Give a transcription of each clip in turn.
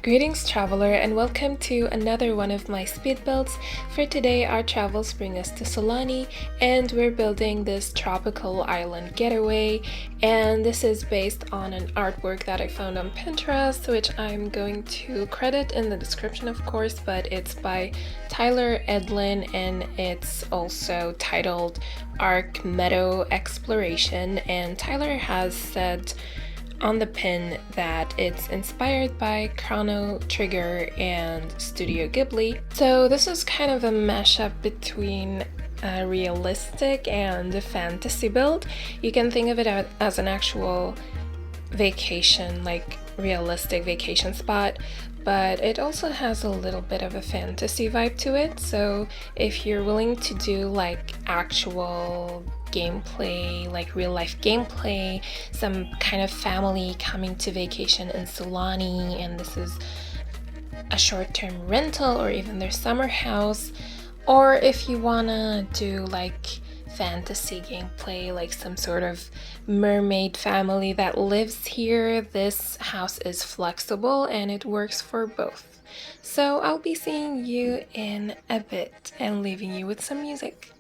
Greetings, traveler, and welcome to another one of my speed builds. For today, our travels bring us to Sulani, and we're building this tropical island getaway. And this is based on an artwork that I found on Pinterest, which I'm going to credit in the description, of course, but it's by Tyler Edlin, and it's also titled Arc Meadow Exploration. And Tyler has said on the pin that it's inspired by Chrono Trigger and Studio Ghibli. So this is kind of a mashup between a realistic and a fantasy build. You can think of it as an actual vacation, like realistic vacation spot, but it also has a little bit of a fantasy vibe to it. So if you're willing to do like actual gameplay, like real life gameplay, some kind of family coming to vacation in Sulani, and this is a short-term rental or even their summer house, or if you wanna do like fantasy gameplay, like some sort of mermaid family that lives here, this house is flexible and it works for both. So I'll be seeing you in a bit and leaving you with some music.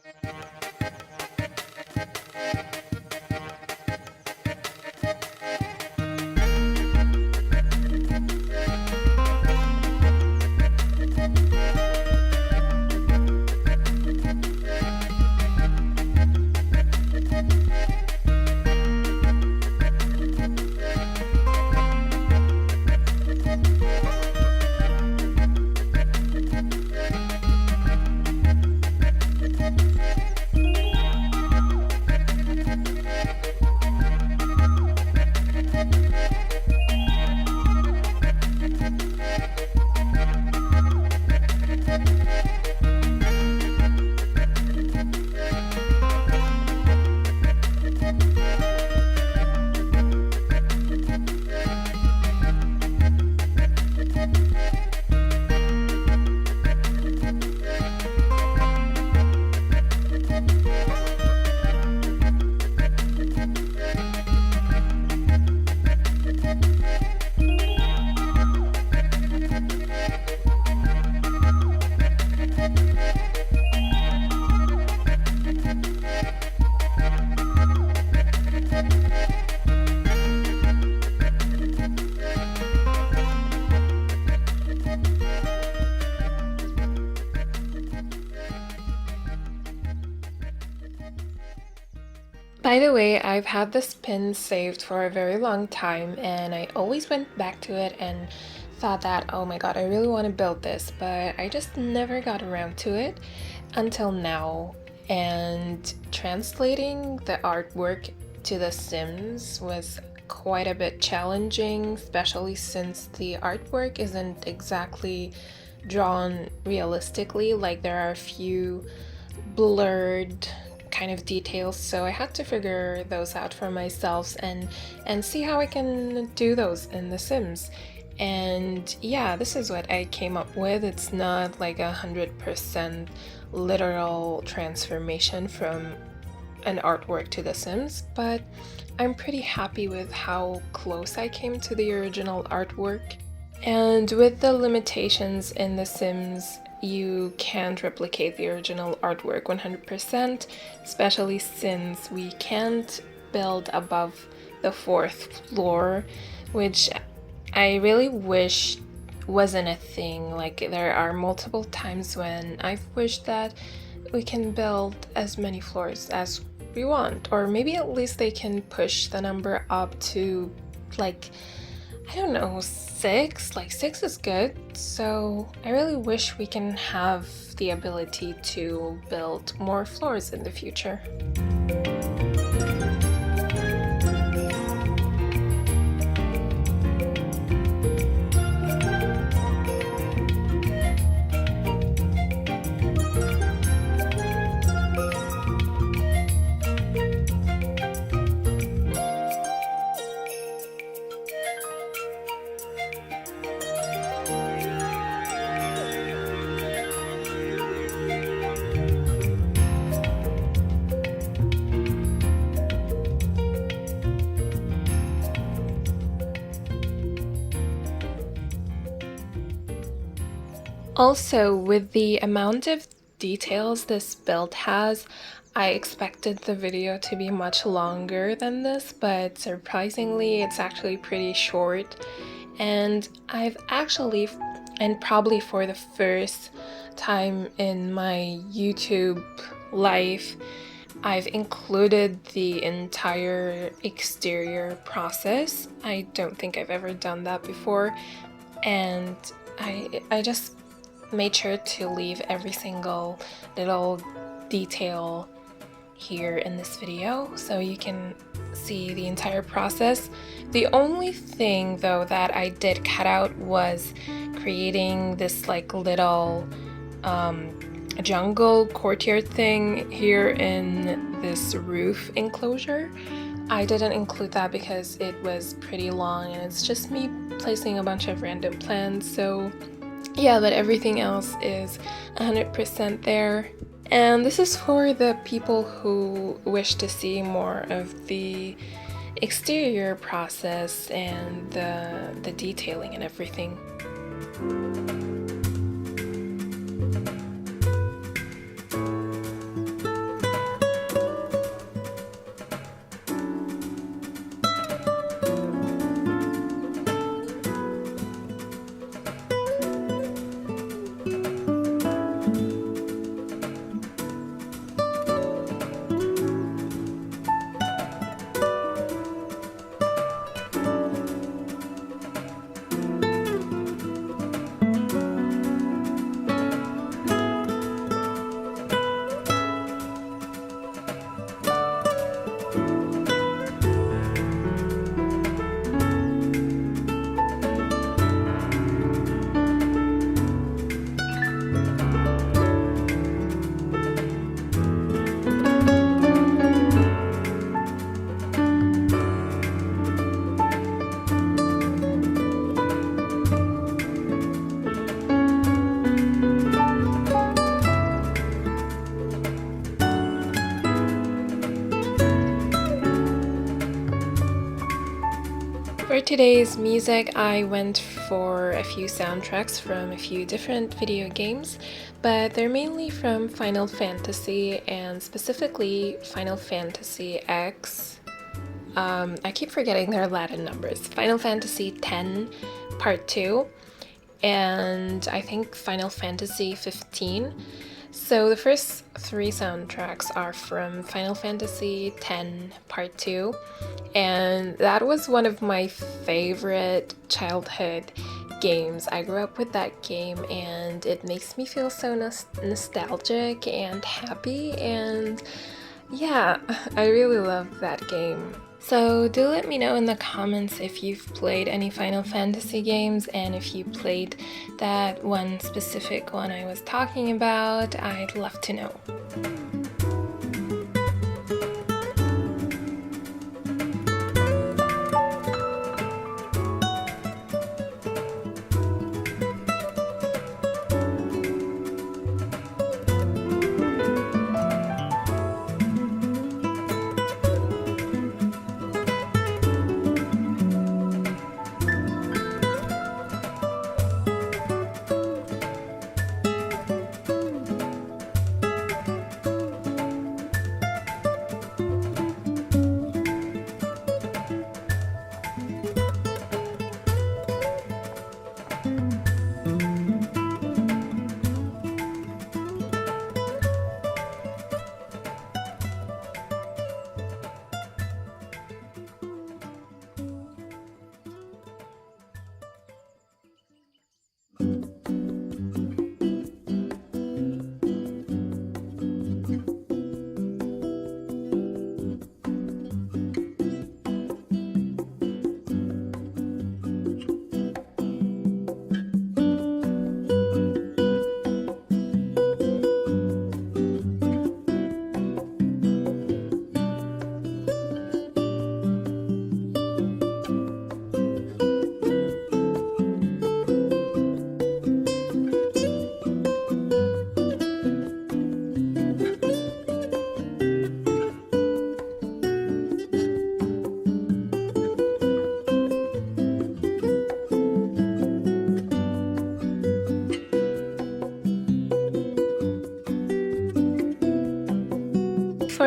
By the way, I've had this pin saved for a very long time, and I always went back to it and thought that, oh my god, I really want to build this, but I just never got around to it until now. And translating the artwork to The Sims was quite a bit challenging, especially since the artwork isn't exactly drawn realistically. Like, there are a few blurred kind of details, so I had to figure those out for myself and see how I can do those in The Sims. And yeah, this is what I came up with. It's not like 100% literal transformation from an artwork to The Sims, but I'm pretty happy with how close I came to the original artwork. And with the limitations in The Sims, you can't replicate the original artwork 100%, especially since we can't build above the 4th floor, which I really wish wasn't a thing. Like, there are multiple times when I've wished that we can build as many floors as we want, or maybe at least they can push the number up to, like, I don't know, 6? Like, 6 is good. So I really wish we can have the ability to build more floors in the future. Also, with the amount of details this build has, I expected the video to be much longer than this, but surprisingly, it's actually pretty short. And I've actually, and probably for the first time in my YouTube life, I've included the entire exterior process. I don't think I've ever done that before, and I just made sure to leave every single little detail here in this video so you can see the entire process. The only thing though that I did cut out was creating this like little jungle courtyard thing here in this roof enclosure. I didn't include that because it was pretty long and it's just me placing a bunch of random plants, so yeah, but everything else is 100% there. And this is for the people who wish to see more of the exterior process and the detailing and everything. For today's music, I went for a few soundtracks from a few different video games, but they're mainly from Final Fantasy and specifically Final Fantasy X. I keep forgetting their Latin numbers. Final Fantasy X Part 2 and I think Final Fantasy 15. So the first three soundtracks are from Final Fantasy X Part 2, and that was one of my favorite childhood games. I grew up with that game and it makes me feel so nostalgic and happy, and yeah, I really love that game. So do let me know in the comments if you've played any Final Fantasy games and if you played that one specific one I was talking about. I'd love to know.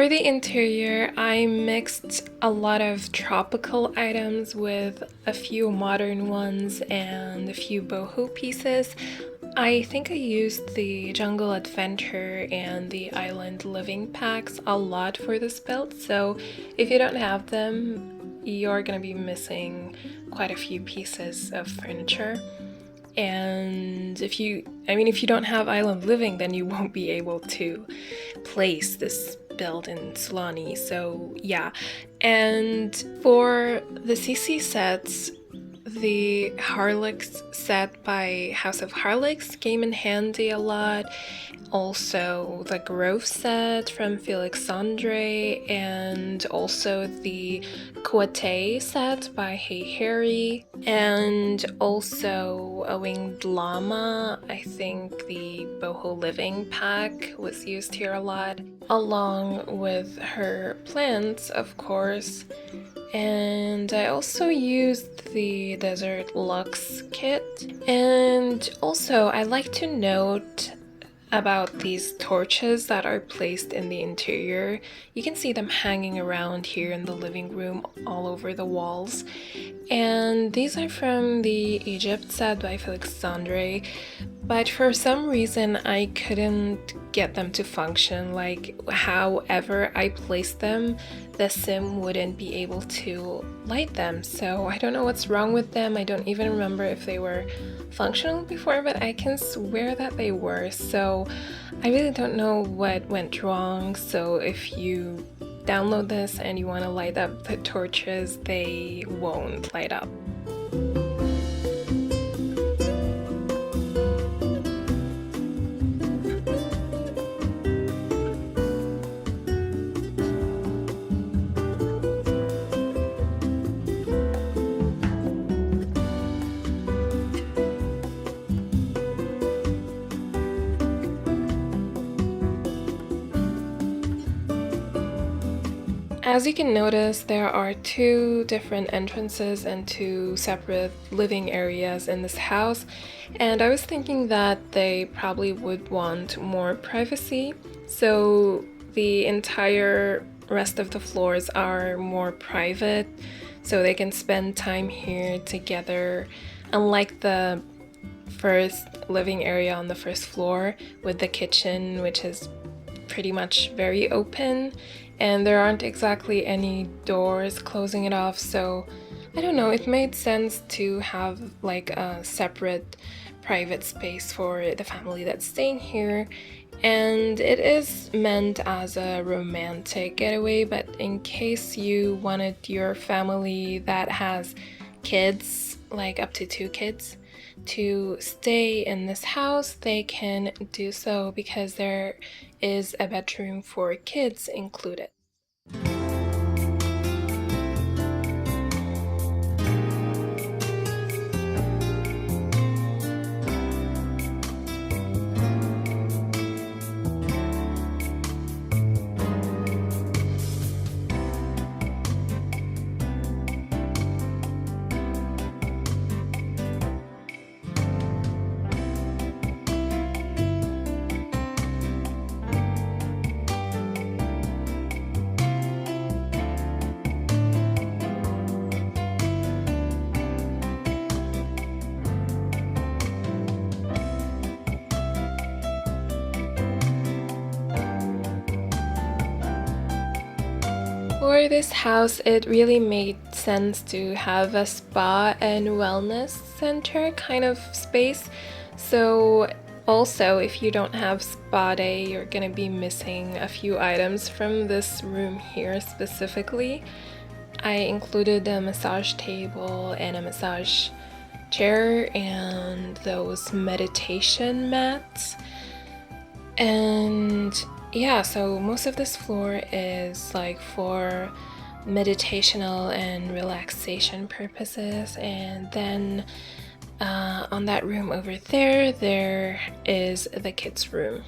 For the interior, I mixed a lot of tropical items with a few modern ones and a few boho pieces. I think I used the Jungle Adventure and the Island Living packs a lot for this build, so if you don't have them, you're gonna be missing quite a few pieces of furniture. And if you don't have Island Living, then you won't be able to place this build in Solani. So yeah. And for the CC sets, the Harlix set by House of Harlix came in handy a lot. Also the Grove set from Felixandre, and also the Kuate set by Hey Harry, and also a Winged Llama. I think the Boho Living pack was used here a lot, along with her plants, of course. And I also used the Desert Lux kit. And also, I like to note about these torches that are placed in the interior. You can see them hanging around here in the living room all over the walls. And these are from the Egypt set by Felixandre, but for some reason I couldn't get them to function. Like, however I placed them, the sim wouldn't be able to light them. So I don't know what's wrong with them. I don't even remember if they were functional before, but I can swear that they were. So I really don't know what went wrong. So if you download this and you want to light up the torches, they won't light up. As you can notice, there are two different entrances and two separate living areas in this house, and I was thinking that they probably would want more privacy, so the entire rest of the floors are more private, so they can spend time here together, unlike the first living area on the first floor with the kitchen, which is pretty much very open, and there aren't exactly any doors closing it off. So I don't know, it made sense to have like a separate private space for the family that's staying here. And it is meant as a romantic getaway, but in case you wanted your family that has kids, like up to 2 kids, to stay in this house, they can do so because there is a bedroom for kids included. For this house, it really made sense to have a spa and wellness center kind of space. So also, if you don't have spa day, you're gonna be missing a few items from this room here specifically. I included a massage table and a massage chair and those meditation mats. And yeah, so most of this floor is like for meditational and relaxation purposes, and then on that room over there is the kids' room.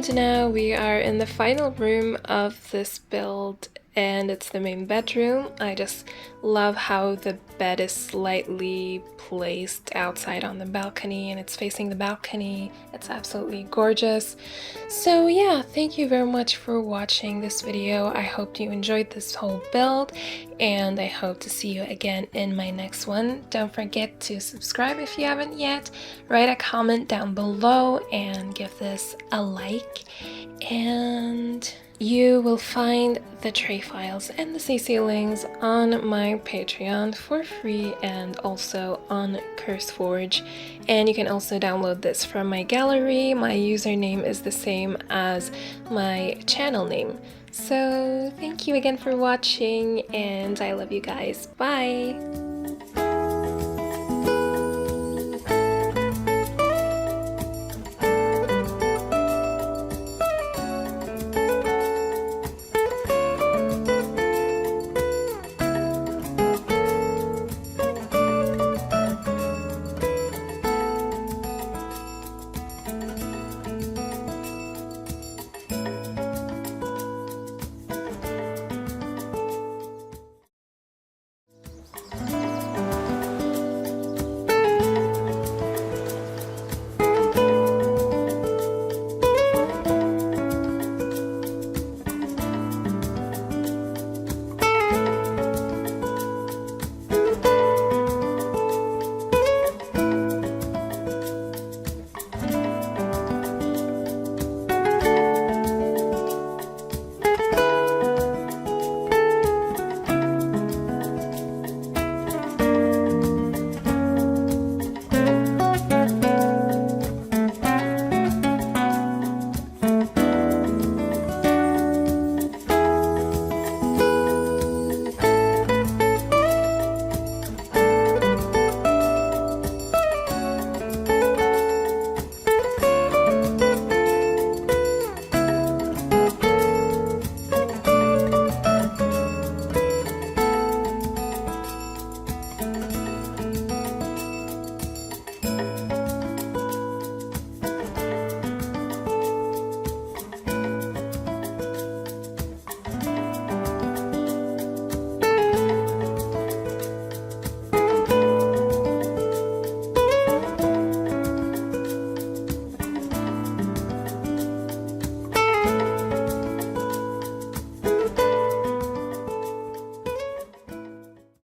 And now we are in the final room of this build, and it's the main bedroom. I just love how the bed is slightly placed outside on the balcony and it's facing the balcony. It's absolutely gorgeous. So yeah, thank you very much for watching this video. I hope you enjoyed this whole build and I hope to see you again in my next one. Don't forget to subscribe if you haven't yet, write a comment down below and give this a like, and you will find the tray files and the CC links on my Patreon for free and also on CurseForge. And you can also download this from my gallery. My username is the same as my channel name. So thank you again for watching and I love you guys. Bye!